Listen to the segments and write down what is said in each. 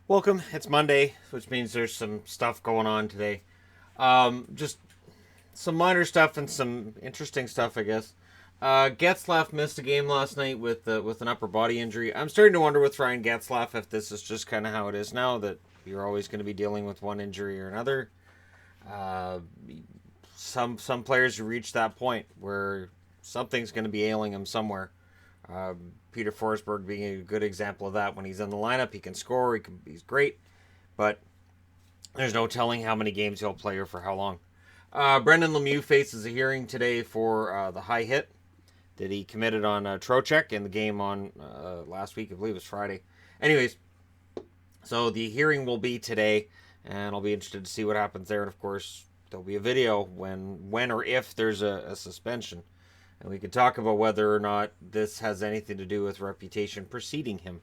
Welcome. It's Monday, which means there's some stuff going on today. Just some minor stuff and some interesting stuff, I guess. Getzlaf missed a game last night with an upper body injury. I'm starting to wonder with Ryan Getzlaf if this is just kind of how it is now, that you're always going to be dealing with one injury or another. Uh, some players reach that point where something's going to be ailing them somewhere. Peter Forsberg being a good example of that. When he's in the lineup, he can score. He's great, but there's no telling how many games he'll play or for how long. Brendan Lemieux faces a hearing today for the high hit that he committed on Trocheck in the game on last week. I believe it was Friday. Anyways, so the hearing will be today, and I'll be interested to see what happens there. And of course, there'll be a video when or if there's a suspension. And we can talk about whether or not this has anything to do with reputation preceding him.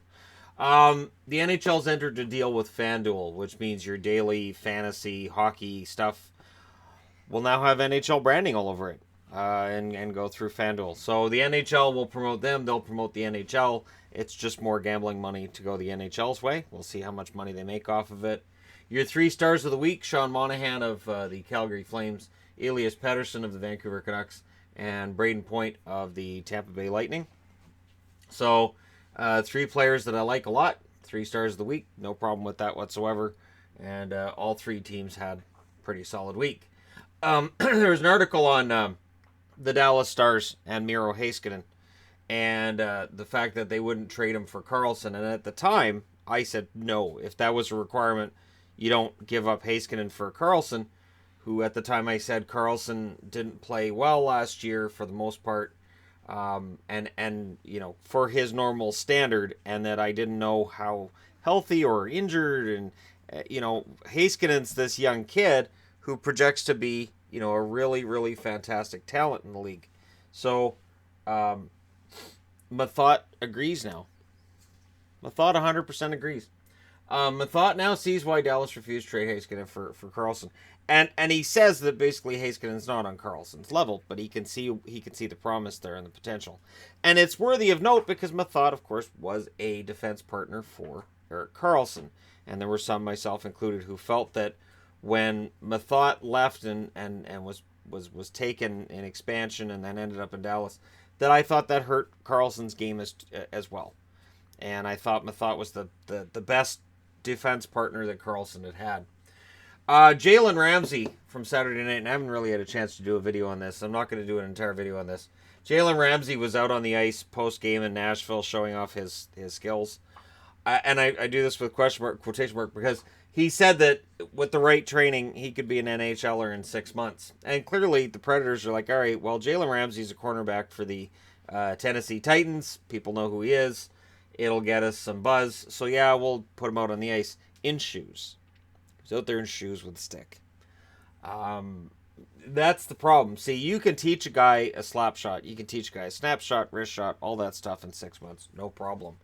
The NHL's entered a deal with FanDuel, which means your daily fantasy hockey stuff will now have NHL branding all over it and go through FanDuel. So the NHL will promote them, they'll promote the NHL. It's just more gambling money to go the NHL's way. We'll see how much money they make off of it. Your 3 stars of the week: Sean Monahan of the Calgary Flames, Elias Pettersson of the Vancouver Canucks, and Braden Point of the Tampa Bay Lightning. So, 3 players that I like a lot. 3 stars of the week. No problem with that whatsoever. And all 3 teams had pretty solid week. There was an article on the Dallas Stars and Miro Heiskanen, and the fact that they wouldn't trade him for Karlsson. And at the time, I said no. If that was a requirement, you don't give up Heiskanen for Karlsson, who at the time I said Karlsson didn't play well last year for the most part, and you know, for his normal standard, and that I didn't know how healthy or injured, and you know, Heiskanen's this young kid who projects to be, you know, a really, really fantastic talent in the league. So, Mathot agrees now. Mathot 100% agrees. Mathot now sees why Dallas refused to trade Heiskanen for Karlsson. And he says that basically Heiskanen's not on Karlsson's level, but he can see the promise there and the potential. And it's worthy of note because Mathot, of course, was a defense partner for Erik Karlsson. And there were some, myself included, who felt that when Mathot left and was taken in expansion and then ended up in Dallas, that I thought that hurt Karlsson's game as well. And I thought Mathot was the best defense partner that Karlsson had. Jalen Ramsey from Saturday night, and I haven't really had a chance to do a video on this. I'm not going to do an entire video on this. Jalen Ramsey was out on the ice post-game in Nashville showing off his skills. And I do this with quotation mark, because he said that with the right training, he could be an NHLer in 6 months. And clearly the Predators are like, all right, well, Jalen Ramsey's a cornerback for the Tennessee Titans. People know who he is. It'll get us some buzz. So, yeah, we'll put him out on the ice in shoes. He's out there in shoes with a stick. That's the problem. See, you can teach a guy a slap shot. You can teach a guy a snap shot, wrist shot, all that stuff in 6 months. No problem.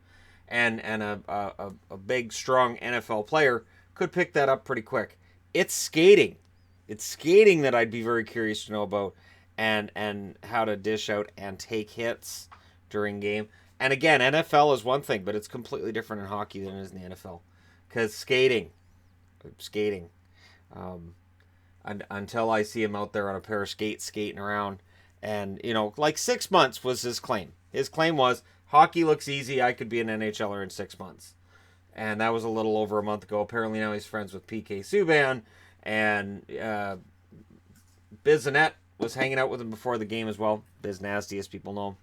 And a big, strong NFL player could pick that up pretty quick. It's skating. It's skating that I'd be very curious to know about, and how to dish out and take hits during game. And again, NFL is one thing, but it's completely different in hockey than it is in the NFL. Because skating. Until I see him out there on a pair of skates skating around. And, you know, like 6 months was his claim. His claim was, hockey looks easy, I could be an NHLer in 6 months. And that was a little over a month ago. Apparently now he's friends with PK Subban. And Bizanet was hanging out with him before the game as well. Biz Nasty, as people know.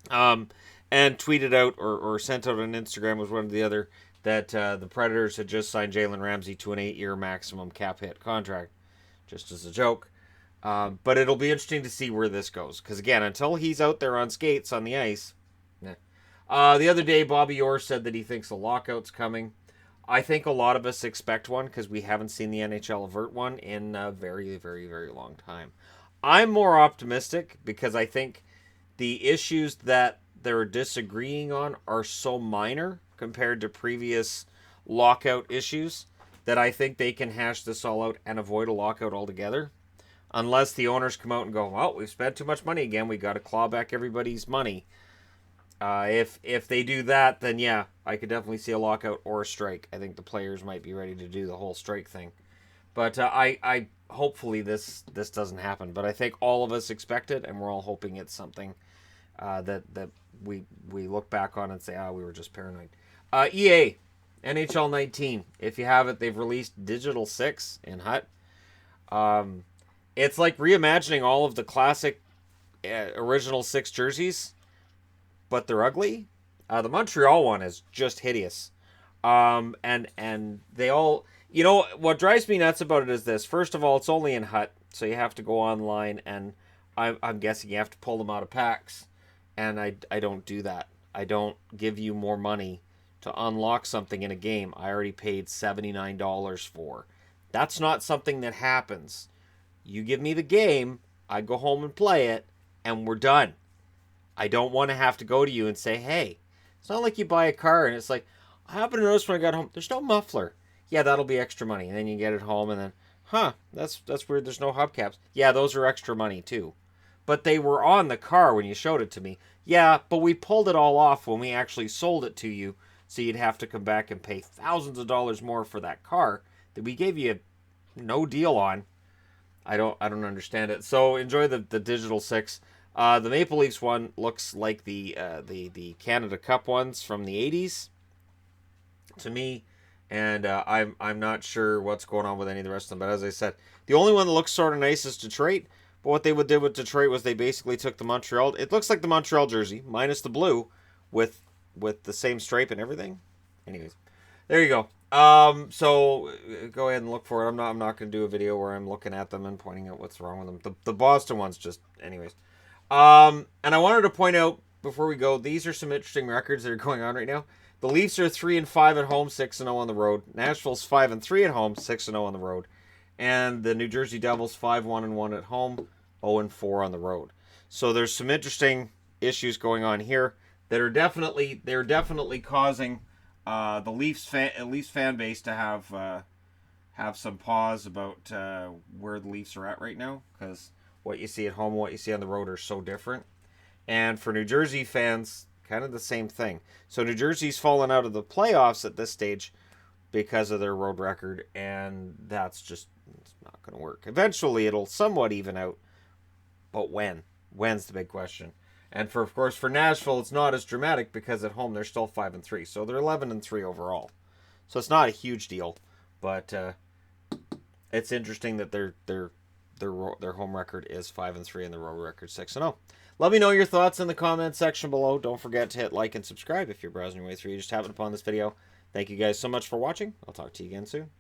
And tweeted out or sent out on Instagram, was one or the other, that the Predators had just signed Jalen Ramsey to an 8-year maximum cap hit contract, just as a joke. But it'll be interesting to see where this goes, because again, until he's out there on skates on the ice. The other day, Bobby Orr said that he thinks a lockout's coming. I think a lot of us expect one, because we haven't seen the NHL avert one in a very, very, very long time. I'm more optimistic because I think the issues that they're disagreeing on are so minor compared to previous lockout issues that I think they can hash this all out and avoid a lockout altogether. Unless the owners come out and go, well, we've spent too much money again, we got to claw back everybody's money. If they do that, then yeah, I could definitely see a lockout or a strike. I think the players might be ready to do the whole strike thing. But I hopefully this doesn't happen. But I think all of us expect it, and we're all hoping it's something that we look back on and say, we were just paranoid. EA, NHL 19. If you have it, they've released Digital 6 in HUT. It's like reimagining all of the classic original 6 jerseys, but they're ugly. The Montreal one is just hideous. And they all, what drives me nuts about it is this. First of all, it's only in HUT, so you have to go online, and I'm guessing you have to pull them out of packs. And I don't do that. I don't give you more money to unlock something in a game I already paid $79 for. That's not something that happens. You give me the game, I go home and play it, and we're done. I don't want to have to go to you and say, hey, it's not like you buy a car and it's like, I happened to notice when I got home, there's no muffler. Yeah, that'll be extra money. And then you get it home and then, that's weird, there's no hubcaps. Yeah, those are extra money too. But they were on the car when you showed it to me. Yeah, but we pulled it all off when we actually sold it to you, so you'd have to come back and pay thousands of dollars more for that car that we gave you no deal on. I don't understand it. So enjoy the Digital 6. The Maple Leafs one looks like the Canada Cup ones from the 80s to me, and I'm not sure what's going on with any of the rest of them. But as I said, the only one that looks sort of nice is Detroit. But what they did with Detroit was they basically took the Montreal. It looks like the Montreal jersey minus the blue, with the same stripe and everything. Anyways, there you go. So go ahead and look for it. I'm not going to do a video where I'm looking at them and pointing out what's wrong with them. The Boston one's just, anyways. And I wanted to point out before we go, these are some interesting records that are going on right now. The Leafs are 3-5 at home, 6-0 on the road. Nashville's 5-3 at home, 6-0 on the road. And the New Jersey Devils 5-1-1 at home, 0-4 on the road. So there's some interesting issues going on here that are definitely causing the Leafs fan base to have some pause about where the Leafs are at right now, because what you see at home and what you see on the road are so different. And for New Jersey fans, kind of the same thing. So New Jersey's fallen out of the playoffs at this stage because of their road record, and that's just, it's not going to work. Eventually it'll somewhat even out, but when? When's the big question. And of course for Nashville it's not as dramatic because at home they're still 5-3, so they're 11-3 overall. So it's not a huge deal, but it's interesting that their home record is 5-3 and the road record 6-0. Let me know your thoughts in the comments section below. Don't forget to hit like and subscribe if you're browsing your way through. You just happened upon this video. Thank you guys so much for watching. I'll talk to you again soon.